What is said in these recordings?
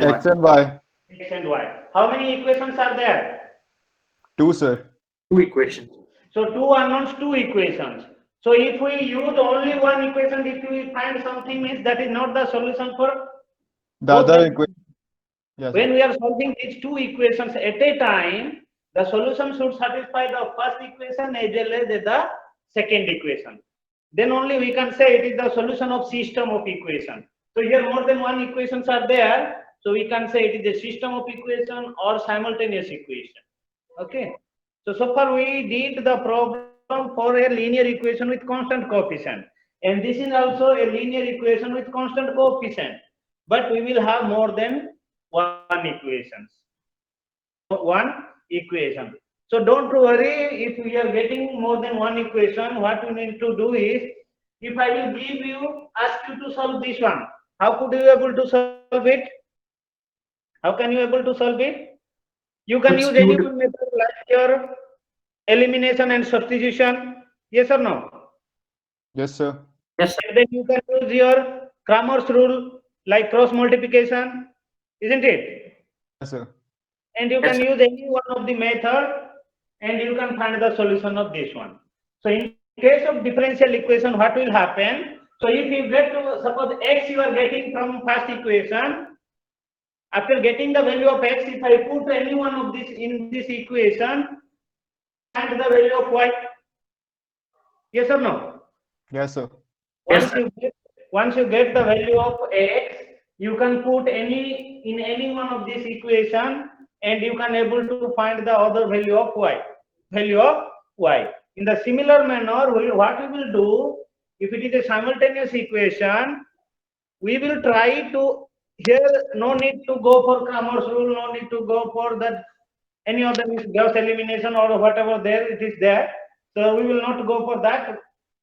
X and Y. X and Y. How many equations are there? 2, sir. Two equations. So two unknowns, two equations. So if we use only one equation, if we find something, means that is not the solution for The both other the. equation. Yes, When sir. we are solving these two equations at a time, the solution should satisfy the first equation as well as the second equation. Then only we can say it is the solution of system of equation. So here more than one equations are there. So we can say it is a system of equation or simultaneous equation. Okay. So far we did the problem for a linear equation with constant coefficient. And this is also a linear equation with constant coefficient. But we will have more than one equations. One equation. So don't worry if we are getting more than one equation. What you need to do is, if I will give you, ask you to solve this one, how could you able to solve it? How can you able to solve it? You can use any Substitute. one method like your elimination and substitution. Yes or no? Yes, sir. Yes, sir. And then you can use your Cramer's rule like cross multiplication, isn't it? Yes, sir. And you Yes, can sir. use any one of the method and you can find the solution of this one. So in case of differential equation, what will happen? So if you get to suppose x you are getting from first equation, after getting the value of x, if I put any one of this in this equation, find the value of y. Yes or no? Yes, sir. Yes, Once sir. you get the value of x, you can put any in any one of this equation, and you can able to find the other value of y. Value of y. In the similar manner, what we will do, if it is a simultaneous equation, we will try to, here no need to go for Cramer's rule, no need to go for that any other Gauss elimination or whatever there it is there. So we will not go for that.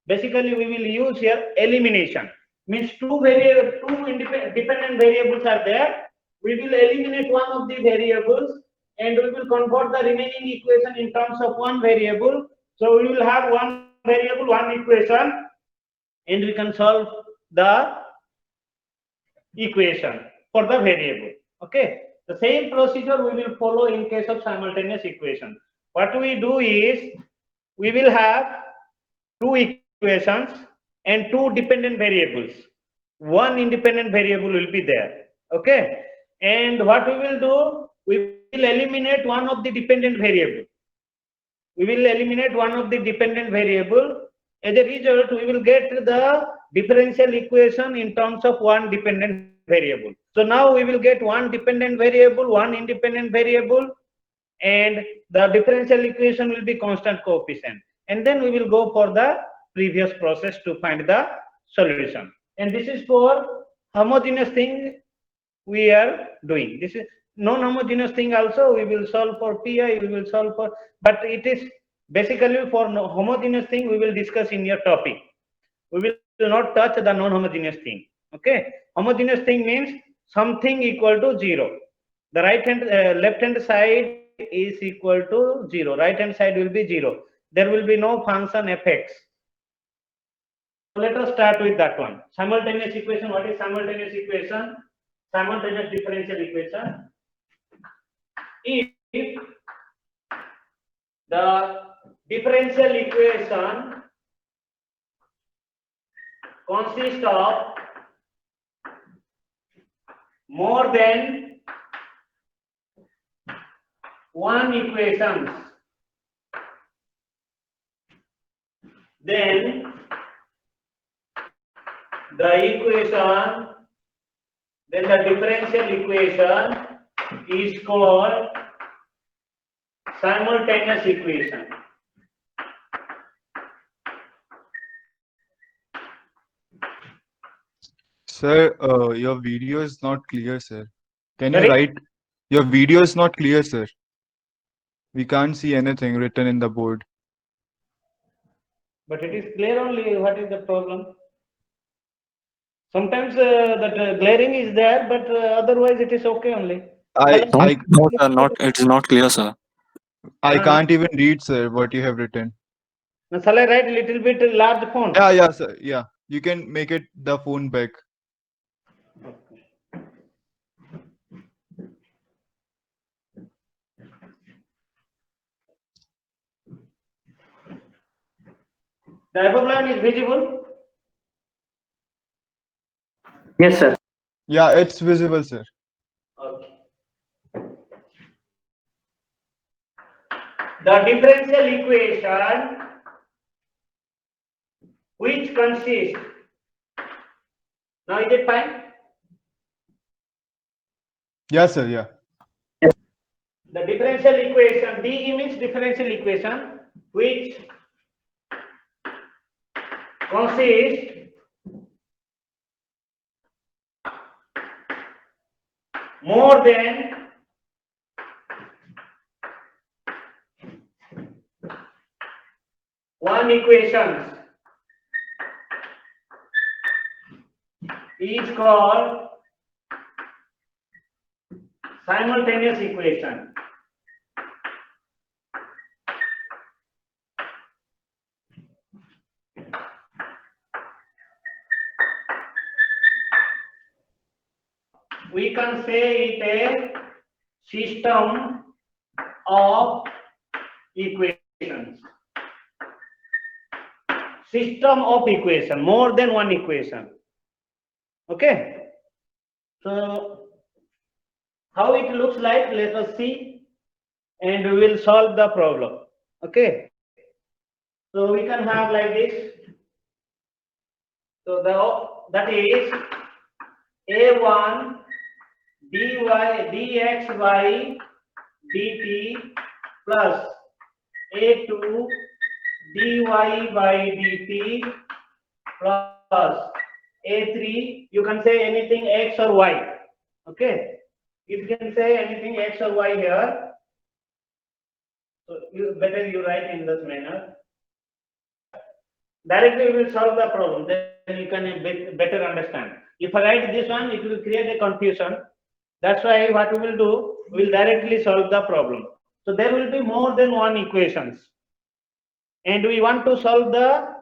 Basically, we will use here elimination. Means two dependent variables are there. We will eliminate one of the variables and we will convert the remaining equation in terms of one variable. So we will have one variable, one equation, and we can solve the equation for the variable. Okay. The same procedure we will follow in case of simultaneous equation. What we do is we will have two equations and two dependent variables. One independent variable will be there. Okay. And what we will do, we will eliminate one of the dependent variable. We will eliminate one of the dependent variable. As a result, we will get the differential equation in terms of one dependent variable. So now we will get one dependent variable, one independent variable, and the differential equation will be constant coefficient. And then we will go for the previous process to find the solution. And this is for homogeneous thing we are doing. This is non-homogeneous thing also we will solve for pi, we will solve for, but it is basically for homogeneous thing we will discuss in your topic. We will not touch the non-homogeneous thing. Okay, homogeneous thing means something equal to zero. The left hand side is equal to zero, right hand side will be zero, there will be no function fx. So let us start with that one. Simultaneous equation. What is simultaneous equation? Simultaneous differential equation. If the differential equation consists of more than one equations, then the differential equation is called simultaneous equation. Sir, your video is not clear, sir. Can you Sorry? write? Your video is not clear, sir. We can't see anything written in the board. But it is clear only. What is the problem? Sometimes that glaring is there, but otherwise it is okay only. I No, I no, sir. Not. It is not clear, sir. I Uh, can't even read, sir, what you have written. Shall I write little bit large font? Yeah, sir. Yeah. You can make it the phone back. The hyperbola is visible. Yes, sir. Yeah, it's visible, sir. Okay. The differential equation which consists. Now is it fine? Yes, sir. Yeah. The differential equation, DE means differential equation which consists more than one equation is called simultaneous equation. We can say it a system of equations. System of equation, more than one equation. Okay. So how it looks like, let us see, and we will solve the problem. Okay. So we can have like this. So that is a1 dy dx by dt plus a2 dy by dt plus a3, you can say anything x or y. Okay, you can say anything x or y here, so better you write in this manner. Directly we will solve the problem, then you can better understand. If I write this one, it will create a confusion. That's why what we will do, we will directly solve the problem. So there will be more than one equations, and we want to solve the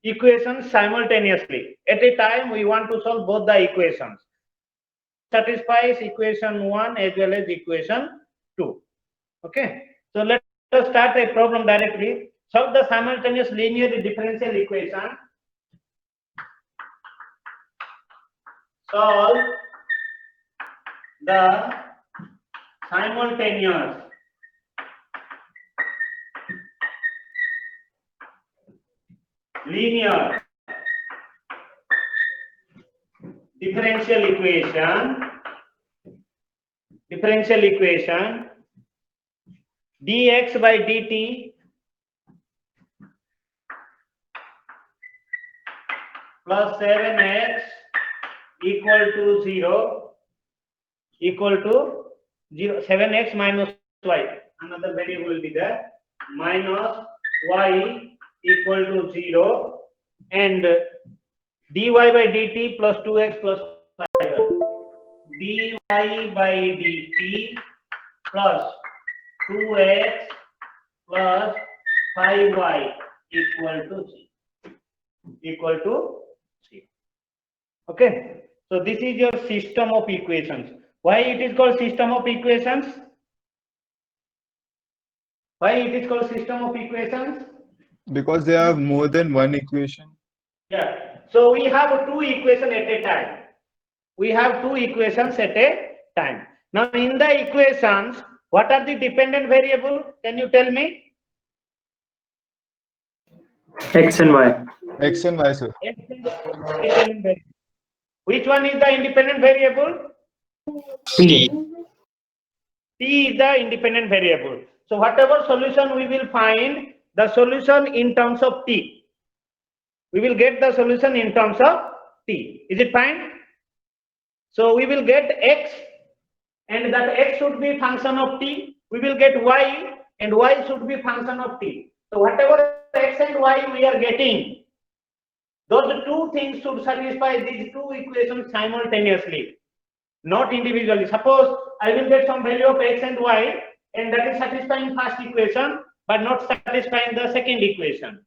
equations simultaneously. At a time, we want to solve both the equations. Satisfies equation 1 as well as equation 2. Okay. So let us start a problem directly. Solve the simultaneous linear differential equation. Solve the simultaneous linear differential equation dx by dt plus 7x equal to 0 7x minus y, another variable will be there, minus y equal to 0, and dy by dt plus 2x plus 5, dy by dt plus 2x plus 5y equal to 0. Okay, so this is your system of equations. Why it is called system of equations? Why it is called system of equations? Because they have more than one equation. Yeah. So we have two equations at a time. We have two equations at a time. Now in the equations, what are the dependent variable? Can you tell me? X and Y. X and Y, sir. X is the independent variable. Which one is the independent variable? P. T is the independent variable. So whatever solution we will find, the solution in terms of T. We will get the solution in terms of T. Is it fine? So we will get X, and that X should be function of T. We will get Y, and Y should be function of T. So whatever X and Y we are getting, those two things should satisfy these two equations simultaneously, not individually. Suppose I will get some value of X and Y, and that is satisfying first equation, but not satisfying the second equation.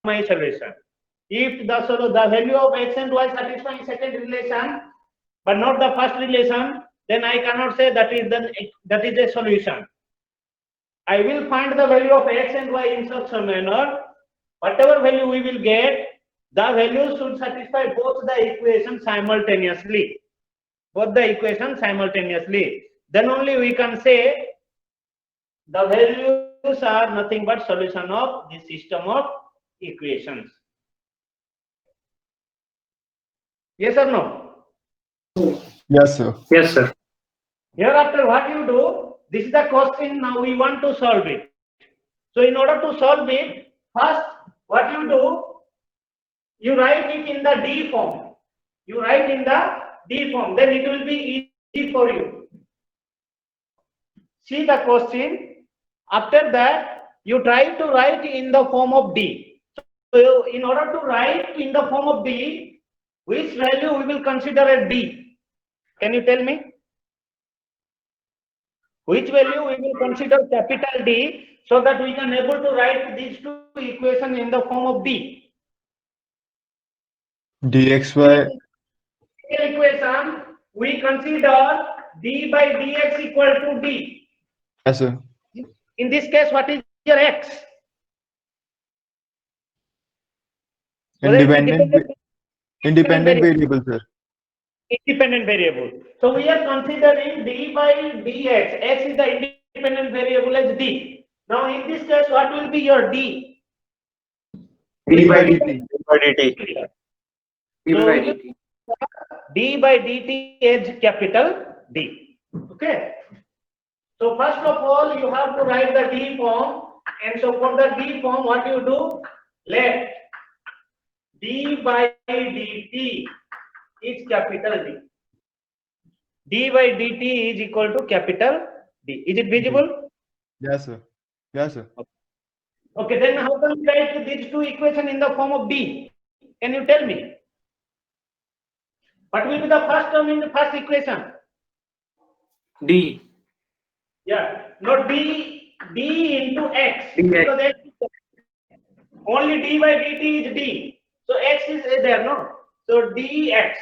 My solution. If the value of X and Y satisfying second relation, but not the first relation, then I cannot say that is a solution. I will find the value of X and Y in such a manner. whatever value we will get, the values should satisfy both the equations simultaneously. Both the equations simultaneously. Then only we can say the values are nothing but solution of the system of equations. Yes or no? Yes, sir. Yes, sir. Hereafter, what you do, this is the question, now we want to solve it. So in order to solve it, first what you do, you write it in the D form. You write in the D form, then it will be easy for you. See the question. After that, you try to write in the form of D. So in order to write in the form of D, which value we will consider as D? Can you tell me? Which value we will consider capital D so that we can able to write these two equations in the form of D? dxy. Equation, we consider d by dx equal to d. Yes, sir. In this case, what is your x? Whether it is Independent variable, sir. independent variable. So we are considering d by dx. X is the independent variable as d. Now in this case, what will be your d? D by dt. dt. D by dt. D by dt is capital D. Okay. So first of all, you have to write the D form, and so for the D form, what you do? Let d by dt is capital D. D by dt is equal to capital D. Is it visible? Yes, sir. Yes, sir. Okay, then how can we write these two equations in the form of D? Can you tell me? What will be the first term in the first equation? D. Yeah, not d into x. Dx. Because x, only d by dt is d. So x is there, no? So dx.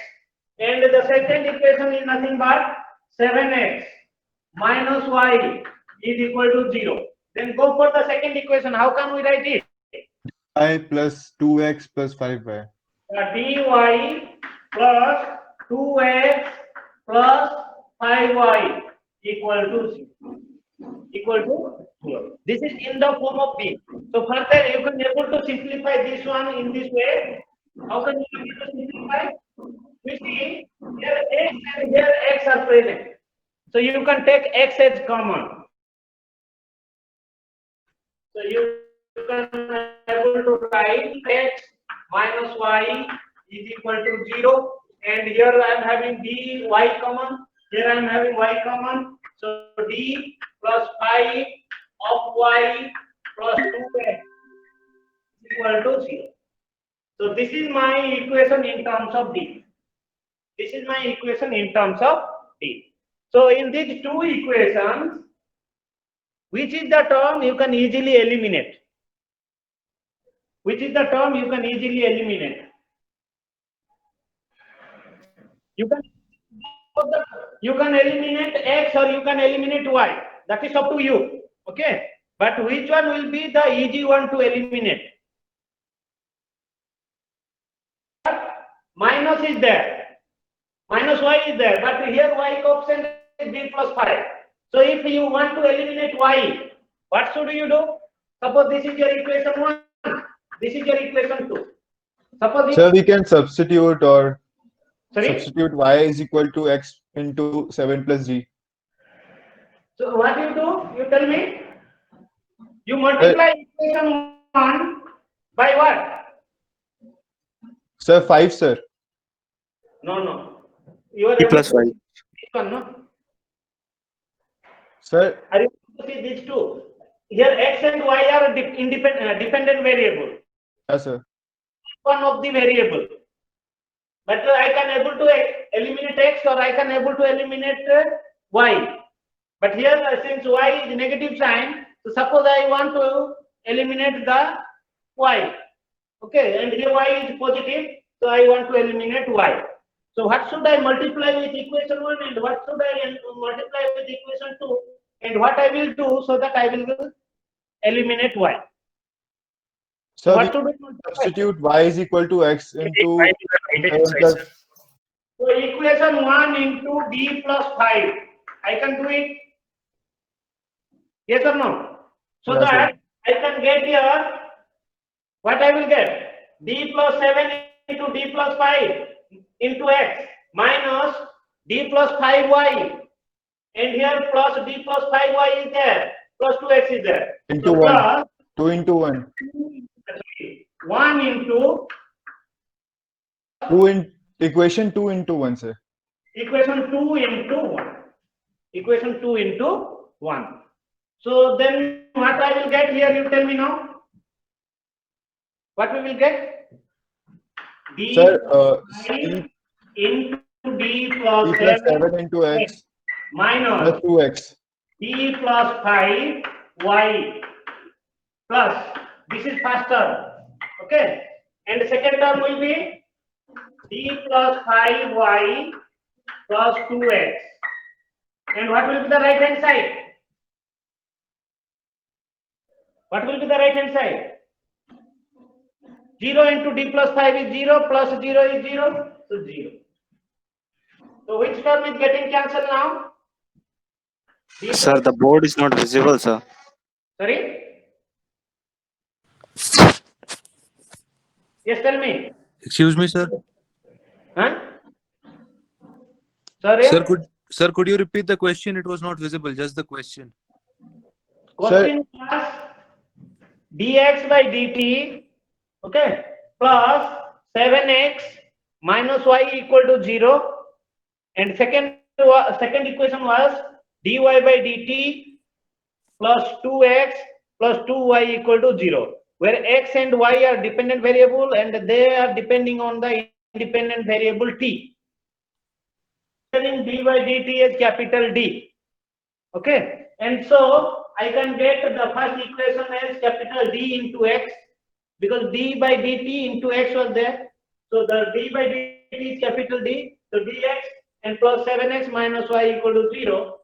And the second equation is nothing but 7x minus y is equal to 0. Then go for the second equation. How can we write it? I plus 2x plus 5y. Dy plus 2x plus 5y equal to 0. This is in the form of D. So further you can able to simplify this one in this way. How can you able to simplify? We see here x and here x are present. So you can take x as common. So you can able to write x minus y is equal to 0, and here I am having d y common, here I am having y common, so d plus 5 of y plus 2x equal to 0. So this is my equation in terms of d. This is my equation in terms of d. So in these two equations, which is the term you can easily eliminate? Which is the term you can easily eliminate? You can eliminate x or you can eliminate y. That is up to you. Okay. But which one will be the easy one to eliminate? Minus is there. Minus y is there. But here y coefficient is b plus 5. So if you want to eliminate y, what should you do? Suppose this is your equation 1. This is your equation 2. Suppose Sir, we can substitute or sorry. substitute y is equal to x into 7 plus d. So what you do? You tell me. You multiply equation 1 by what? Sir, 5, sir. No. You are D able plus to y. see this one, no? Sir, Are you able to see these two? Here x and y are dependent variable. yes, sir. One of the variable. But I can able to eliminate x or I can able to eliminate y. But here since y is negative sign, so suppose I want to eliminate the y. Okay, and here y is positive, so I want to eliminate y. So what should I multiply with equation 1 and what should I multiply with equation 2, and what I will do so that I will eliminate y? Sir, what we to do? substitute y is equal to x into Right hand 7 side, plus. sir. So equation 1 into d plus 5. I can do it. Yes or no? So Yeah, sir. that I can get here what I will get? D plus 7 into d plus 5 into x minus d plus 5y. And here plus d plus 5y is there. Plus 2x is there. Into So 1. plus 2 into 1. 1 into 2 in equation 2 into 1, sir. equation 2 into 1. Equation 2 into 1. So then what I will get here, you tell me now. What we will get? D Sir, plus 5 d into d plus plus 7 7 into x minus plus 2x. d plus 5 y plus, this is first term, okay, and the second term will be d plus 5 y plus 2x, and what will be the right hand side? What will be the right hand side? 0 into d plus 5 is 0, plus 0 is 0, so 0. So which term is getting cancelled now? D Sir, plus, the board is not visible, sir. sorry? Yes, tell me. Excuse me, sir. Huh? Sorry? Sir, could you repeat the question? It was not visible. Just the question. Question was dx by dt, okay, plus 7x minus y equal to 0, and second equation was dy by dt plus 2x plus 2y equal to 0, where x and y are dependent variable and they are depending on the independent variable t. D by dt is capital D. Okay, and so I can get the first equation as capital D into x, because d by dt into x was there. So the d by dt is capital D, so dx and plus 7x minus y equal to 0,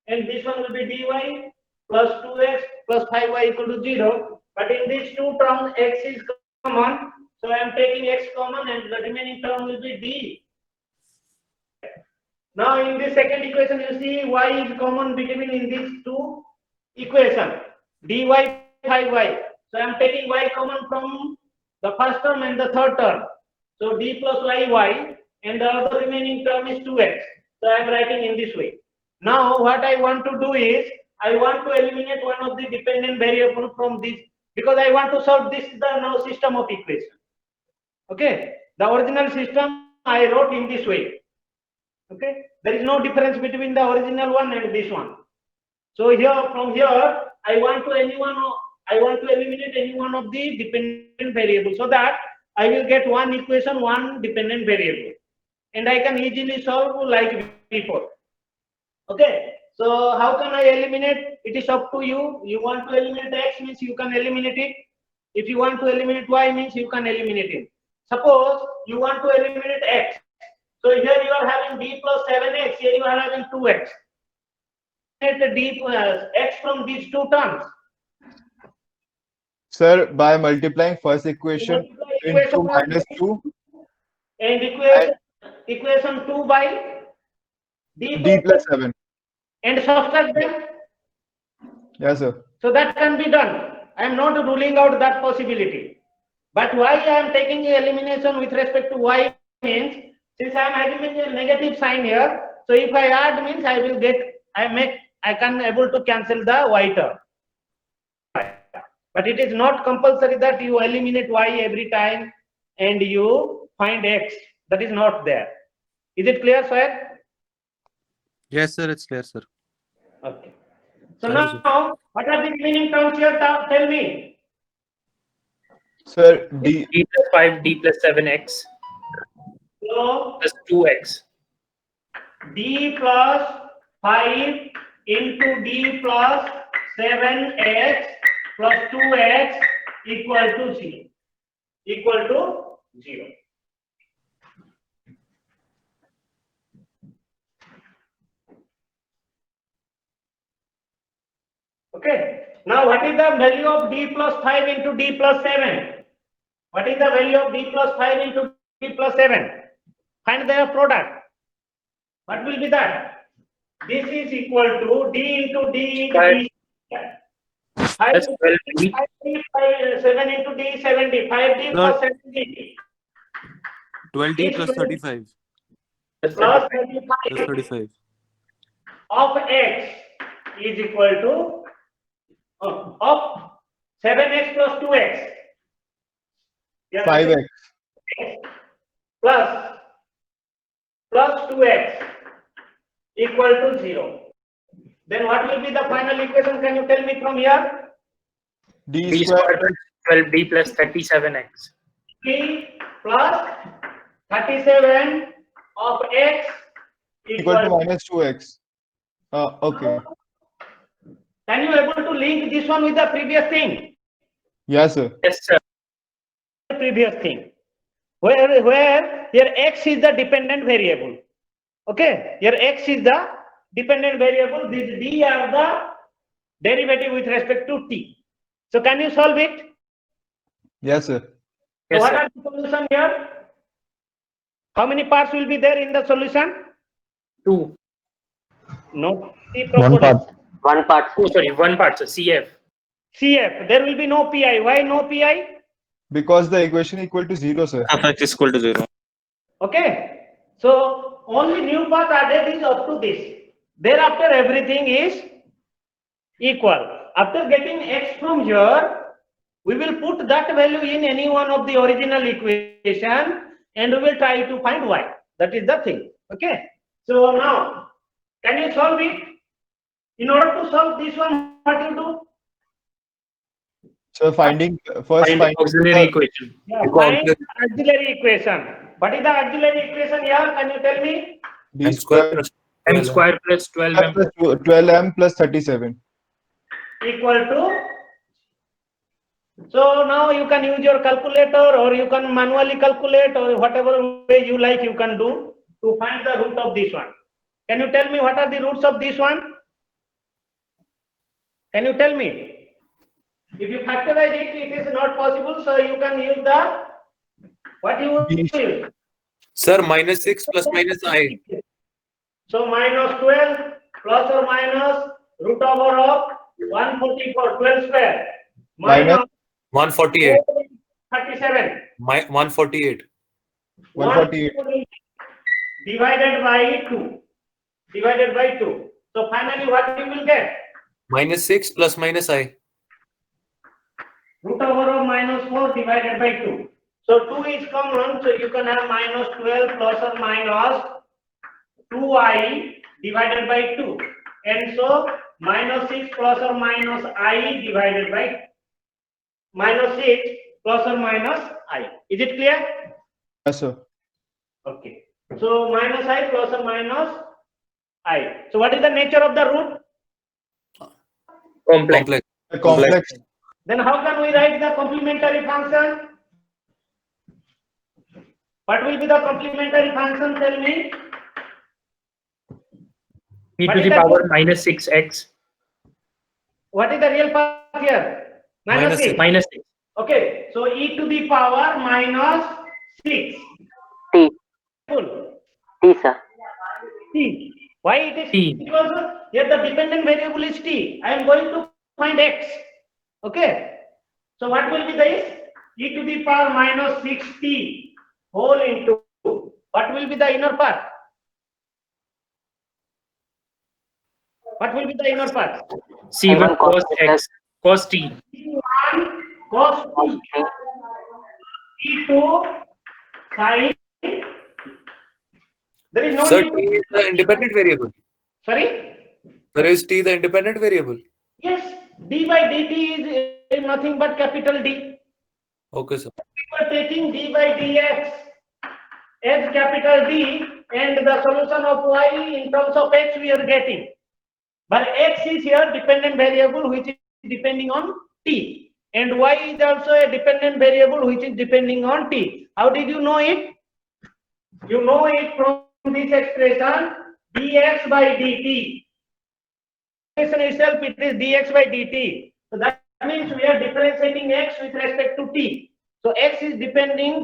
and this one will be dy plus 2x plus 5y equal to 0. But in these two terms, x is common, so I am taking x common, and the remaining term will be d. Now in this second equation, you see y is common between in these two equations, dy 5y. So I am taking y common from the first term and the third term. So d plus y, and the other remaining term is 2x. So I am writing in this way. Now what I want to do is, I want to eliminate one of the dependent variable from this, because I want to solve this the now system of equation. Okay, the original system I wrote in this way. Okay, there is no difference between the original one and this one. So here, from here, I want to eliminate any one of the dependent variables, so that I will get one equation, one dependent variable, and I can easily solve like before. Okay, so how can I eliminate? It is up to you. You want to eliminate x, means you can eliminate it. If you want to eliminate y, means you can eliminate it. Suppose you want to eliminate x. So here you are having d plus 7x, here you are having 2x. Get the d plus x from these two terms. Sir, by multiplying first equation into minus 2 and equation 2 by d plus 7. and subtract them. Yes, sir. So that can be done. I am not ruling out that possibility. But why I am taking the elimination with respect to y means, since I am having a negative sign here, so if I add means I will get, I can able to cancel the y term. But it is not compulsory that you eliminate y every time and you find x. That is not there. Is it clear, sir? Yes, sir. It's clear, sir. Okay. So Thank you, sir. now, what are the remaining terms here? Tell me. Sir, d D plus 5, D plus 7x So plus 2x. d plus 5 into d plus 7x plus 2x equal to 0. Equal to 0. Okay. Now what is the value of d plus 5 into d plus 7? What is the value of d plus 5 into d plus 7? Find their product. What will be that? This is equal to d into d into d. 5 That's 12d. 7 into d 70. 5d plus 70 12D is plus 35 That's plus 35. plus 35. of x is equal to of 7x plus 2x. Yeah, 5x. plus 2x equal to 0. Then what will be the final equation? Can you tell me from here? D D square square plus 12d plus 37x. 3 plus 37 of x equal to equal. minus 2x. Okay. Can you able to link this one with the previous thing? Yes, sir. Yes, sir. Previous thing. Where here x is the dependent variable. Okay, here x is the dependent variable. This d are the derivative with respect to t. So can you solve it? Yes, sir. So Yes, what sir. are the solution here? How many parts will be there in the solution? 2. No. One part. One part. Oh, sorry, 1 part, sir. CF. CF. There will be no pi. Why no pi? Because the equation equal to 0, sir. F(x) is equal to 0. Okay. So only new part added is up to this. Thereafter everything is equal. After getting x from here, we will put that value in any one of the original equation and we will try to find y. That is the thing. Okay. So now, can you solve it? In order to solve this one, what you do? So finding first Find find auxiliary equation. Yeah, find auxiliary equation. What is the auxiliary equation here? Can you tell me? D square M square plus 12m. plus 12m plus 37. Equal to. So now you can use your calculator or you can manually calculate or whatever way you like you can do to find the root of this one. Can you tell me what are the roots of this one? Can you tell me? If you factorize it, it is not possible. So you can use the what you use. Sir, minus 6 plus minus I. So minus 12 plus or minus root over of 144, 12 square. Minus 148. 37. 148. 148. Divided by 2. Divided by 2. So finally what you will get? Minus 6 plus minus I. Root over of minus 4 divided by 2. So 2 is common, so you can have minus 12 plus or minus 2i divided by 2. And so minus 6 plus or minus I divided by minus 6 plus or minus I. Is it clear? Yes, sir. Okay. So minus I plus or minus I. So what is the nature of the root? Complex. Complex. The complex. Then how can we write the complementary function? What will be the complementary function? Tell me. e What to is the that? power minus 6x. What is the real part here? Minus 6. Minus 6. Okay. So e to the power minus 6. T. Full. T, sir. T. Why it is T. Because here the dependent variable is t. I am going to find x. Okay. So what will be this? E to the power minus 6t whole into what will be the inner part? What will be the inner part? C1 cos x. Cos t. T1 cos t. T2 sin. There is no Sir, need T to. is the independent variable. Sorry? Sir, is T the independent variable? Yes. D by dt is nothing but capital D. Okay, sir. We are taking d by dx as capital D and the solution of y in terms of x we are getting. But x is here dependent variable which is depending on t and y is also a dependent variable which is depending on t. How did you know it? You know it from this expression dx by dt. Expression itself it is dx by dt. So that means we are differentiating x with respect to t. So x is dependent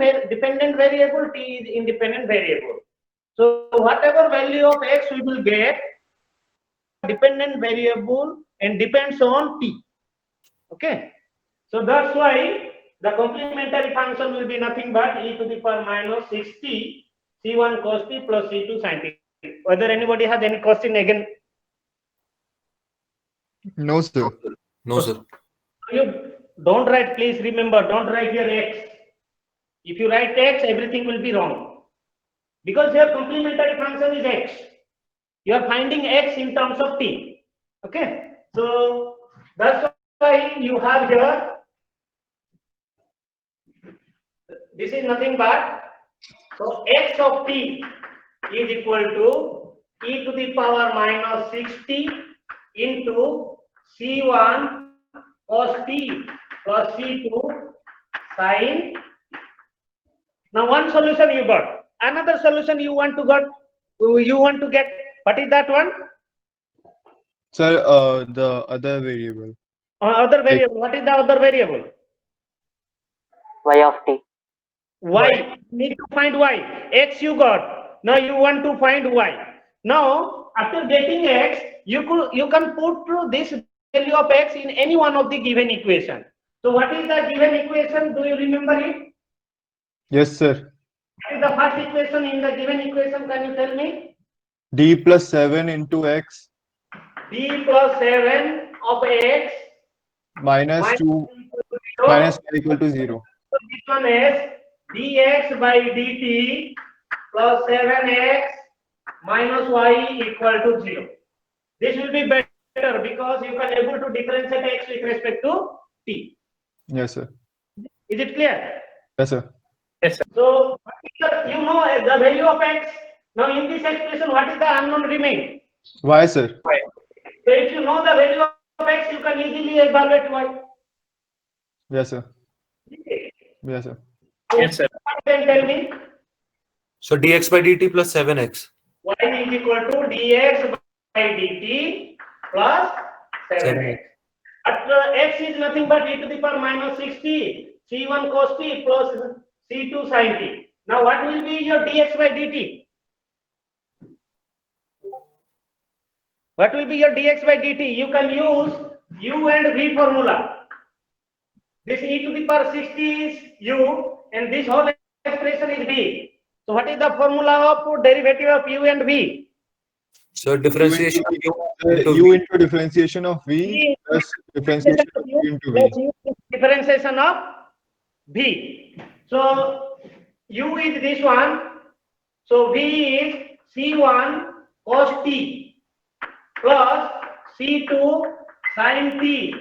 variable, t is independent variable. So whatever value of x we will get, dependent variable and depends on t. Okay. So that's why the complementary function will be nothing but e to the power minus 6t c1 cos t plus c2 sin t. Whether anybody has any question again? No, sir. No, sir. You don't write, please remember, don't write here x. If you write x, everything will be wrong. Because your complementary function is x. You are finding x in terms of t. Okay. So that's why you have here, this is nothing but, so x of t is equal to e to the power minus 6t into c1 cos t plus c2 sin. Now one solution you got. Another solution you want to get. What is that one? Sir, the other variable. Other variable. What is the other variable? Y of t. Y. Need to find y. X you got. Now you want to find y. Now after getting x, you can put this value of x in any one of the given equation. So what is the given equation? Do you remember it? Yes, sir. What is the first equation in the given equation? Can you tell me? D plus 7 into x D plus 7 of x minus 2 0. minus y equal to 0. So this one is dx by dt plus 7x minus y equal to 0. This will be better because you can able to differentiate x with respect to t. Yes, sir. Is it clear? Yes, sir. Yes, sir. So what is you know the value of x. Now in this expression, what is the unknown remain? Why, sir? So if you know the value of x, you can easily evaluate y. Yes, sir. Yes, sir. Yes, sir. Then tell me. So dx by dt plus 7x. Y is equal to dx by dt plus 7x. At x is nothing but e to the power minus 6t, c1 cos t plus c2 sin t. Now what will be your dx by dt? What will be your dx by dt? You can use u and v formula. This e to the power 60 is u and this whole expression is v. So what is the formula of derivative of u and v? So differentiation of u into U v. into differentiation of v plus differentiation of u into v. Plus u differentiation of v. So u is this one. So v is c1 cos t plus c2 sin t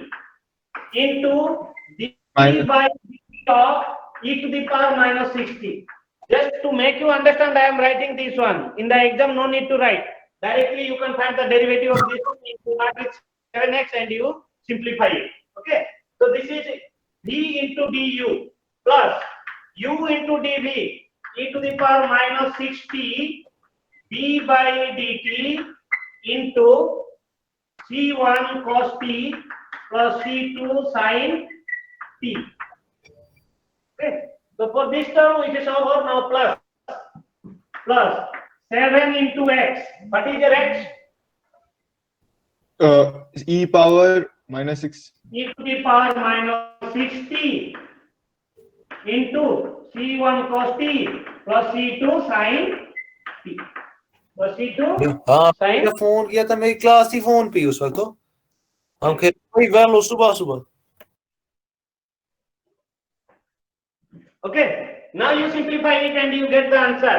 into d Minus. by dt of e to the power minus 60. Just to make you understand, I am writing this one. In the exam, no need to write. Directly you can find the derivative of this one into that with 7x and you simplify it. Okay. So this is d into du plus u into dv e to the power minus 60 d by dt into c1 cos t plus c2 sin t. Okay. So for this term it is over now plus 7 into x. What is your x? E power minus 6. E to the power minus 60 into c1 cos t plus c2 sin t. और c2 हाँ sin मैंने phone किया था मेरी class थी phone पे उस वक्त तो हम खेल वही वेल सुबह सुबह. Okay, now you simplify it and you get the answer.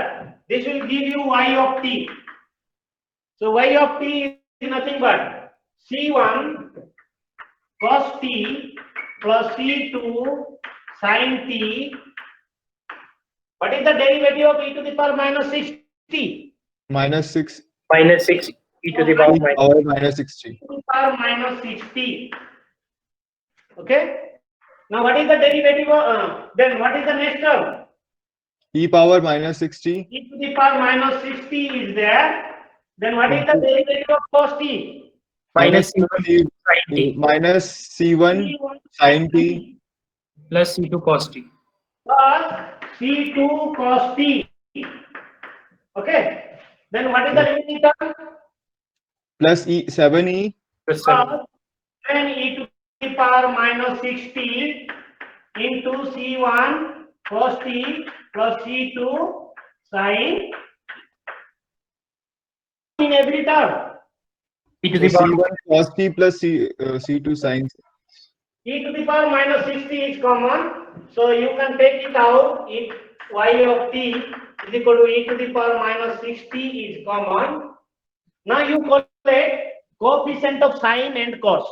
This will give you y of t. So y of t is nothing but c1 cos t plus c2 sin t. What is the derivative of e to the power minus 60? Minus 6 Minus 6 e to the power e minus. power minus 60. E to the power minus 60. Okay. Now what is the derivative of, then what is the next term? E power minus 60 E to the power minus 60 is there. Then what is the derivative of cos t? Minus C1 sin t minus C1 sin t plus c2 cos t. plus C2 cos T. Okay. Then what is the remaining term? Plus E 7E Plus 7. Plus 10 e to the power minus 60 into C1 cos T plus C2 sin in every term. E to the so power. C1 cos T plus C2 sin. E to the power minus 60 is common, so you can take it out. If y of t is equal to e to the power minus 60 is common. Now you collect coefficient of sine and cos.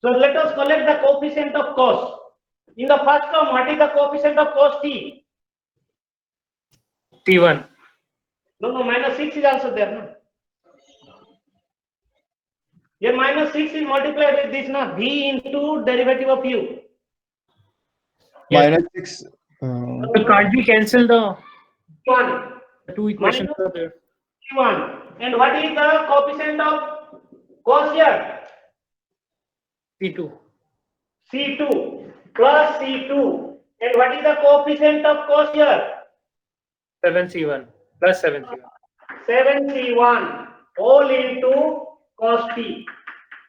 So let us collect the coefficient of cos. In the first term, what is the coefficient of cos t? T1. No, minus 6 is also there. No? Here minus 6 is multiplied with this, na? V into derivative of u. Yes. Minus 6. So can't we cancel the 1. two equations Minus are there? 1. And what is the coefficient of cos here? T2. C2 plus C2. And what is the coefficient of cos here? 7C1 plus 7C1. 7C1 all into cos t.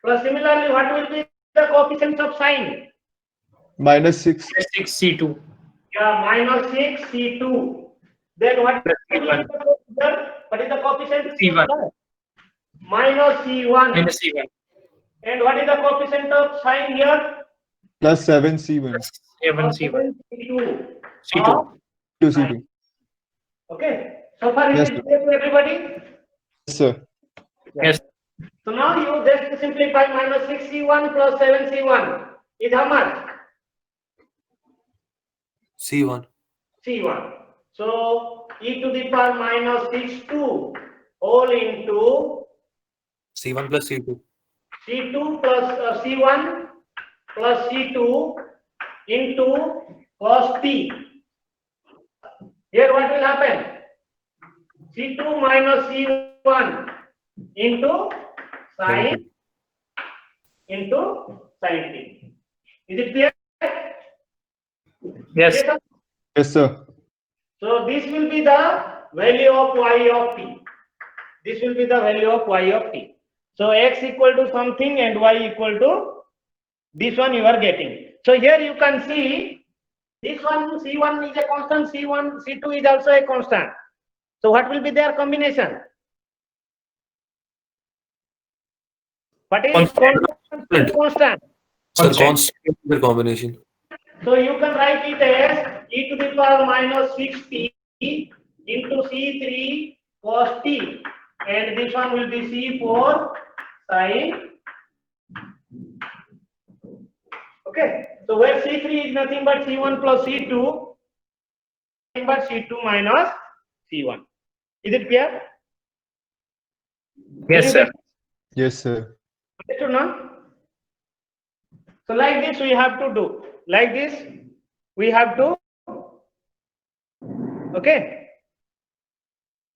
Plus similarly, what will be the coefficient of sine? Minus 6. 6C2 Yeah, minus 6 C2. Then what plus will be C1 the coefficient? What is the coefficient? C1 Minus C1. minus C1 And what is the coefficient of sine here? Plus 7C1. plus 7C1 C2. C2. To C2. Okay. So far, Yes, it is sir. clear to everybody. Yes, sir. Yes. So now you just simplify minus 6C1 plus 7C1 is how much? C1. C1. So e to the power minus 6 2 all into C1 plus C2. C2 plus C1 plus C2 into cos t. Here what will happen? C2 minus C1 into sin t. Is it clear? Yes. Yes, sir? Yes, sir. So this will be the value of y of t. This will be the value of y of t. So x equal to something and y equal to this one you are getting. So here you can see this one C1 is a constant, C1, C2 is also a constant. So what will be their combination? What is Constant. constant? Sir, Constant. constant combination. So you can write it as e to the power minus 6t into C3 cos t, and this one will be C4 sin. Okay, so where C3 is nothing but C1 plus C2, nothing but C2 minus C1. Is it clear? Yes, sir. Yes, sir. Understood now? So like this we have to do. Like this we have to. Okay.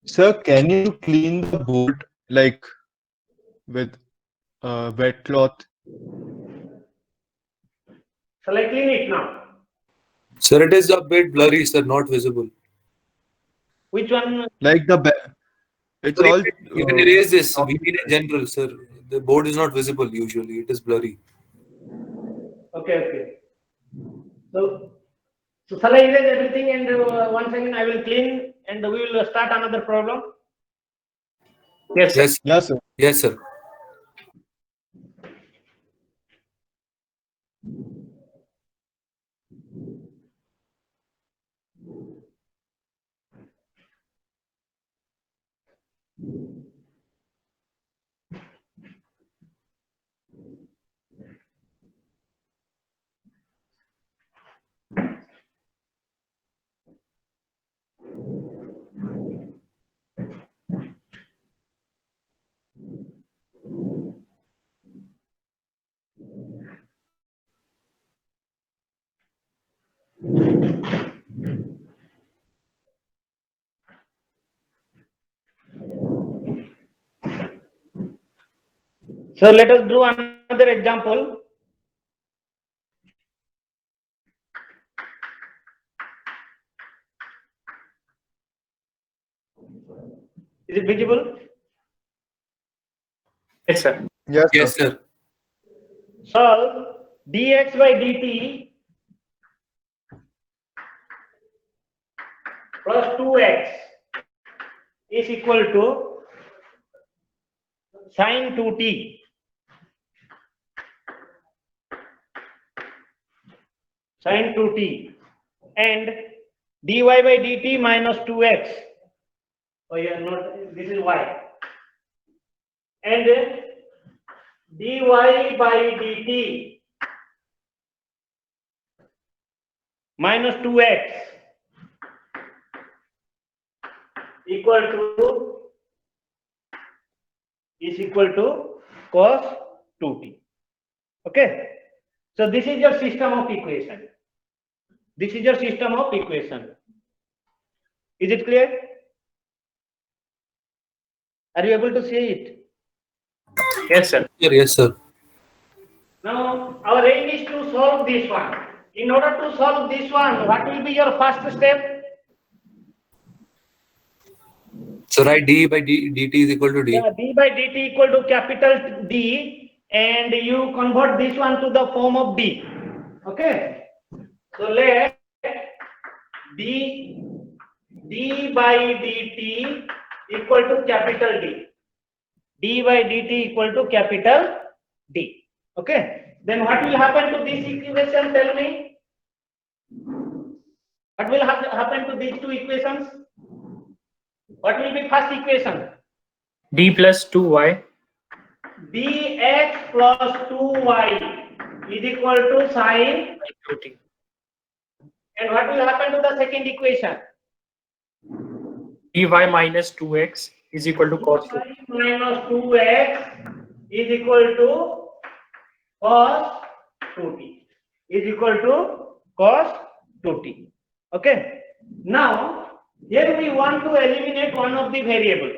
Sir, can you clean the board like with wet cloth? Shall I clean it now? Sir, it is a bit blurry, sir, not visible. Which one? Like it's Sir, all. you can erase this. We mean in general, sir. The board is not visible usually. It is blurry. Okay. So shall I erase everything and once again I will clean and we will start another problem? Yes, sir. Yes, Yeah, sir. yes, sir. So let us do another example. Is it visible? Yes, sir. Yes, Yes, sir. sir. Solve dx by dt plus 2x is equal to sine 2t. Sine 2t and dy by dt minus 2x. Oh, yeah, not this is y. And dy by dt minus 2x is equal to cos 2t. Okay. So this is your system of equation. This is your system of equation. Is it clear? Are you able to see it? Yes, sir. Yes, sir. Now our aim is to solve this one. In order to solve this one, what will be your first step? So write d by dt is equal to d. Yeah, d by dt equal to capital D, and you convert this one to the form of d. Okay. So let d by dt equal to capital D. D by dt equal to capital D. Okay. Then what will happen to this equation? Tell me. What will happen to these two equations? What will be first equation? D plus 2y. Dx plus 2y is equal to sine. 2t. And what will happen to the second equation? Dy minus 2x is equal to cos 2. Minus 2x is equal to cos 2t. Is equal to cos 2t. Okay. Now, here we want to eliminate one of the variable.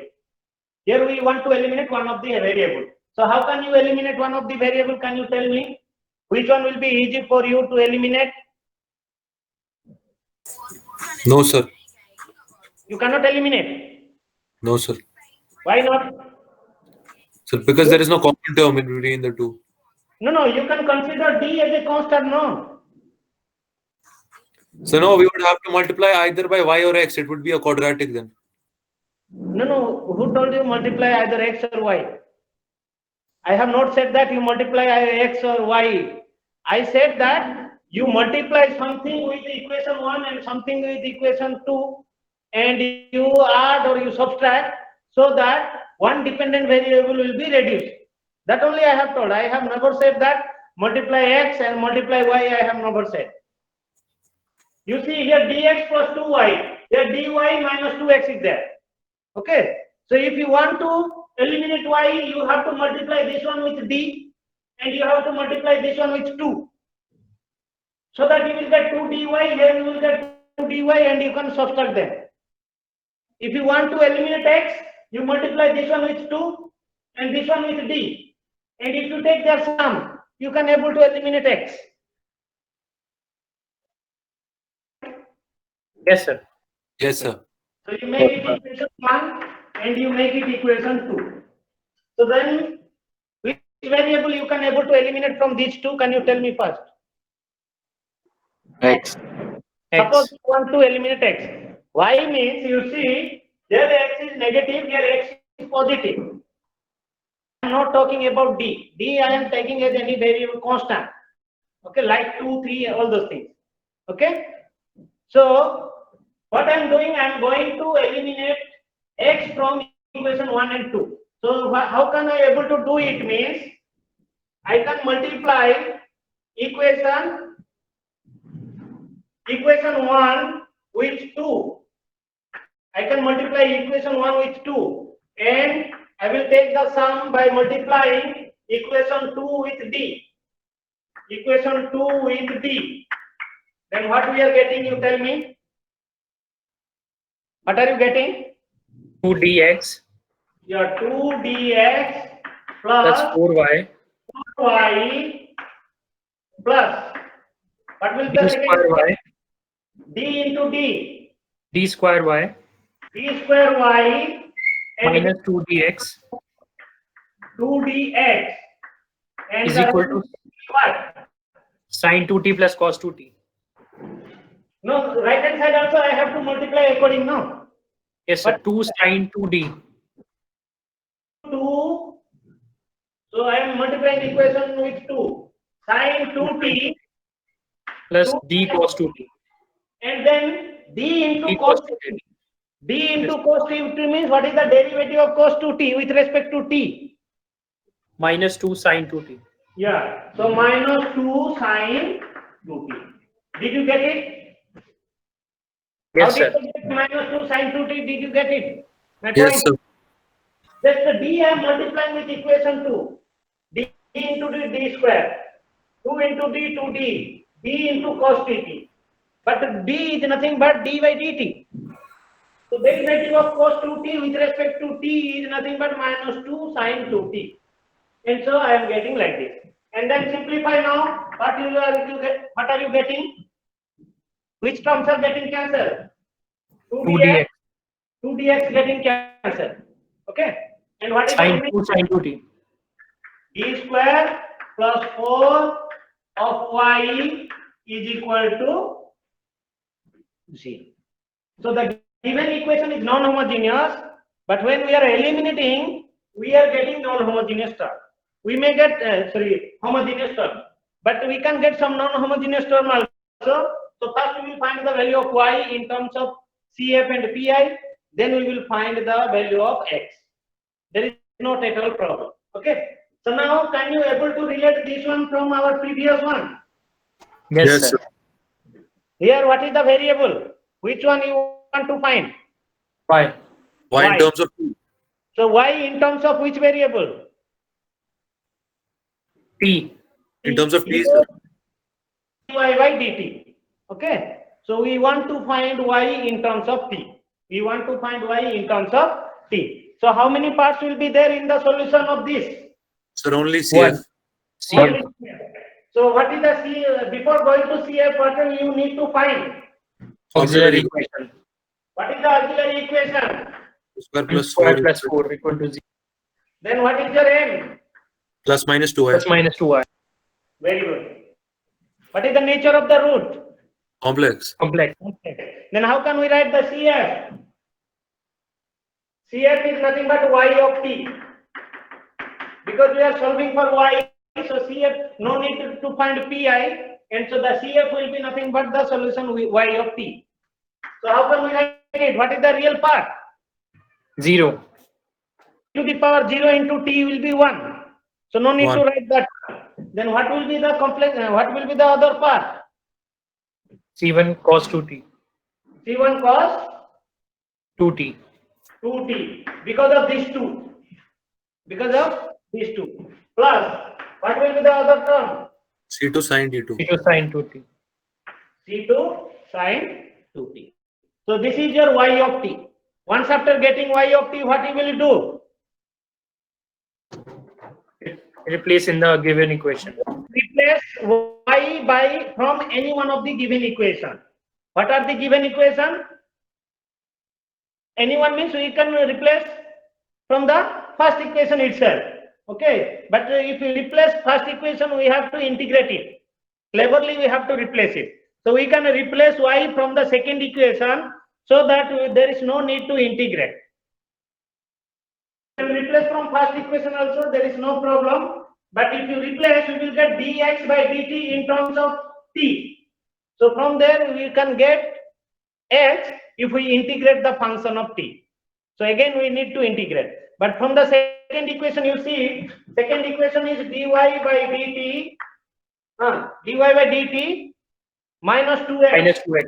Here we want to eliminate one of the variable. So how can you eliminate one of the variable? Can you tell me which one will be easy for you to eliminate? No, sir. You cannot eliminate. No, sir. Why not? So because there is no common term in between the two. No, you can consider d as a constant, no? So no, we would have to multiply either by y or x. It would be a quadratic then. No, who told you multiply either x or y? I have not said that you multiply either x or y. I said that you multiply something with equation 1 and something with equation 2, and you add or you subtract so that one dependent variable will be reduced. That only I have told. I have never said that multiply x and multiply y. I have never said. You see here dx plus 2y. Here dy minus 2x is there. Okay. So if you want to eliminate y, you have to multiply this one with d, and you have to multiply this one with 2. So that you will get 2 dy, here you will get 2 dy, and you can subtract them. If you want to eliminate x, you multiply this one with 2 and this one with d. And if you take their sum, you can able to eliminate x. Yes, sir. Yes, sir. So you make it equation 1 and you make it equation 2. So then which variable you can able to eliminate from these two? Can you tell me first? X. Suppose you want to eliminate x. Y means you see here x is negative, here x is positive. I am not talking about d. D I am taking as any variable constant. Okay, like 2, 3, all those things. Okay. So what I am doing, I am going to eliminate x from equation 1 and 2. So how can I able to do it? Means I can multiply equation 1 with 2. I can multiply equation 1 with 2, and I will take the sum by multiplying equation 2 with d. Equation 2 with d. Then what we are getting, you tell me? What are you getting? 2 dx Your 2 dx plus plus 4y. y plus what will be D the square second y. d into d. D square y. D square y and minus 2dx 2dx and is the equal to what? sine 2t plus cos 2t. No, right hand side also I have to multiply according now. Yes, sir. But- 2 sine 2d 2, so I am multiplying the equation with 2. Sine 2t plus d cos 2t. and then d into D cos cos 2t. 2t. D into cos 2t means what is the derivative of cos 2t with respect to t? Minus 2 sine 2t. Yeah. So minus 2 sine 2t. Did you get it? Yes, How did sir. you get minus 2 sine 2t? Did you get it? My Yes, point. sir. That's the d I am multiplying with equation 2. D into d square. 2 into d 2d. D into cos dt. But d is nothing but d by dt. So derivative of cos 2t with respect to t is nothing but minus 2 sine 2t. And so I am getting like this. And then simplify now. What are you getting? Which terms are getting cancelled? 2dx 2dx getting cancelled. Okay. And what is sine the 2 sine 2t. d square plus 4 of y is equal to 0. So the given equation is non-homogeneous, but when we are eliminating, we are getting non-homogeneous term. We may get homogeneous term, but we can get some non-homogeneous term also. So first we will find the value of y in terms of CF and PI, then we will find the value of x. There is no total problem. Okay. So now can you able to relate this one from our previous one? Yes, Yes, sir. sir. Here what is the variable? Which one you want to find? Why? Why in Why? terms of t? So y in terms of which variable? T. In terms of t, sir. dy by dt. Okay. So we want to find y in terms of t. We want to find y in terms of t. So how many parts will be there in the solution of this? Sir, only CF. 1. CF. So what is the C before going to CF? What will you need to find? Auxiliary equation. What is the auxiliary equation? Square M plus square 4 plus 4 equal to 0 Then what is your m? plus minus 2y. plus minus 2y. Very good. What is the nature of the root? Complex. Complex. Okay. Then how can we write the CF? CF is nothing but y of t. Because we are solving for y, so CF, no need to find pi, and so the CF will be nothing but the solution y of t. So how can we write it? What is the real part? 0. To the power 0 into t will be 1. So no need to 1. write that. Then what will be the complex? What will be the other part? C1 cos 2t. C1 cos 2t. 2t because of these two. Because of these two. Plus, what will be the other term? C2 sine d2. C2 sin 2t. C2 sine 2t. So this is your y of t. Once after getting y of t, what you will do? Replace in the given equation. Replace y by from any one of the given equation. What are the given equation? Anyone means we can replace from the first equation itself. Okay, but if we replace first equation, we have to integrate it. Cleverly, we have to replace it. So we can replace y from the second equation so that there is no need to integrate. If you replace from first equation also, there is no problem. But if you replace, we will get dx by dt in terms of t. So from there, we can get x if we integrate the function of t. So again, we need to integrate. But from the second equation, you see, second equation is dy by dt, dy by dt minus 2x Minus 2x.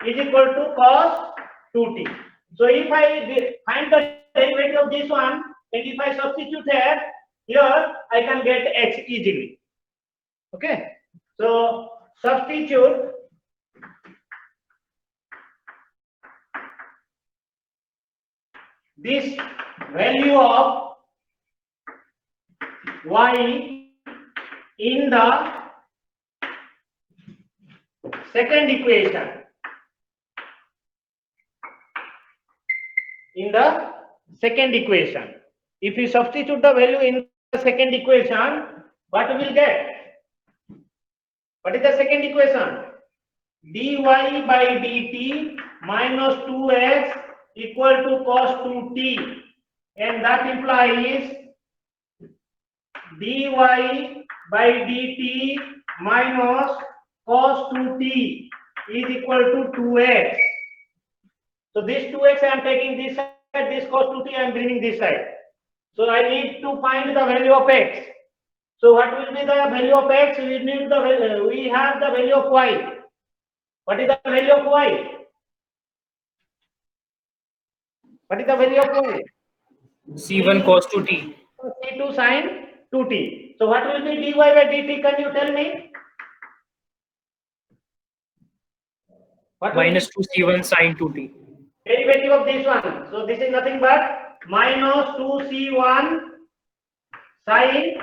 is equal to cos 2t. So if I find the derivative of this one, and if I substitute here, I can get x easily. Okay. So substitute this value of y in the second equation. In the second equation. If you substitute the value in the second equation, what we will get? What is the second equation? dy by dt minus 2x equal to cos 2t, and that implies dy by dt minus cos 2t is equal to 2x. So this 2x I am taking this side, this cos 2t I am bringing this side. So I need to find the value of x. So what will be the value of x? We need the we have the value of y. What is the value of y? What is the value of y? C1 cos 2t. C2 sin 2t. So what will be dy by dt? Can you tell me? What will Minus be 2C1 sin 2t. derivative of this one? So this is nothing but minus 2c1 sin